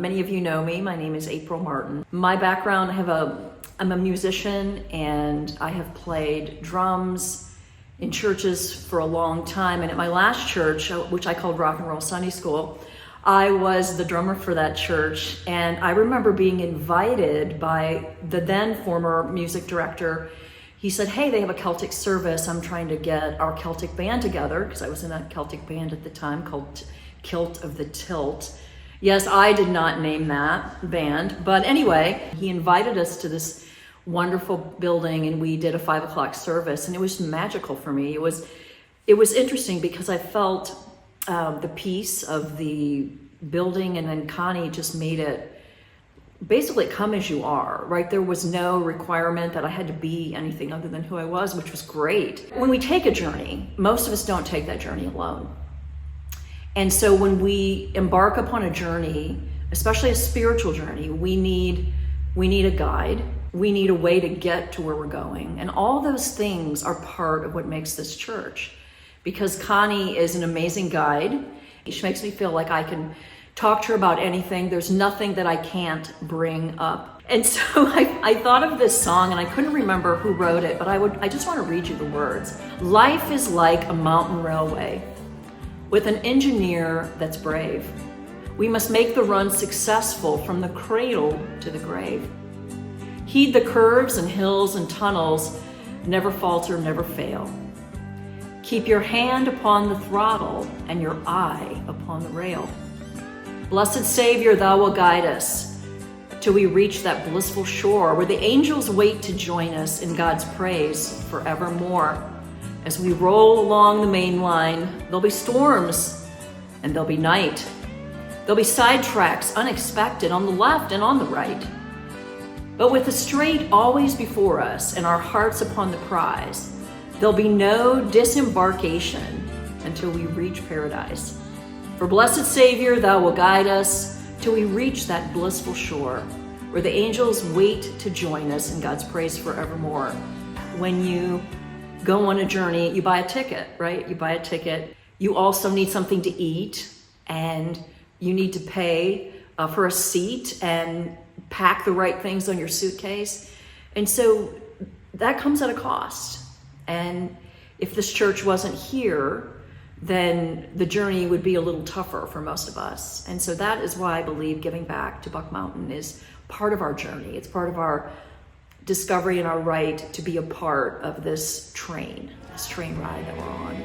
Many of you know me. My name is April Martin. My background, I'm a musician, and I have played drums in churches for a long time. And at my last church, which I called Rock and Roll Sunday School, I was the drummer for that church. And I remember being invited by the then former music director. He said, hey, they have a Celtic service. I'm trying to get our Celtic band together, because I was in a Celtic band at the time called Kilt of the Tilt. Yes, I did not name that band, but anyway, he invited us to this wonderful building, and we did a 5 o'clock service, and it was magical for me. It was interesting because I felt the peace of the building, and then Connie just made it basically come as you are, right? There was no requirement that I had to be anything other than who I was, which was great. When we take a journey, most of us don't take that journey alone. And so when we embark upon a journey, especially a spiritual journey, we need a guide. We need a way to get to where we're going. And all those things are part of what makes this church. Because Connie is an amazing guide. She makes me feel like I can talk to her about anything. There's nothing that I can't bring up. And so I thought of this song, and I couldn't remember who wrote it, but I just want to read you the words. Life is like a mountain railway with an engineer that's brave. We must make the run successful from the cradle to the grave. Heed the curves and hills and tunnels, never falter, never fail. Keep your hand upon the throttle and your eye upon the rail. Blessed Savior, thou will guide us till we reach that blissful shore where the angels wait to join us in God's praise forevermore. As we roll along the main line, there'll be storms and there'll be night. There'll be sidetracks, unexpected, on the left and on the right. But with the straight always before us and our hearts upon the prize, there'll be no disembarkation until we reach paradise. For blessed Savior, thou will guide us till we reach that blissful shore where the angels wait to join us in God's praise forevermore. When you go on a journey, you buy a ticket, right? You buy a ticket. You also need something to eat, and you need to pay for a seat and pack the right things on your suitcase. And so that comes at a cost. And if this church wasn't here, then the journey would be a little tougher for most of us. And so that is why I believe giving back to Buck Mountain is part of our journey. It's part of our discovery and our right to be a part of this train ride that we're on.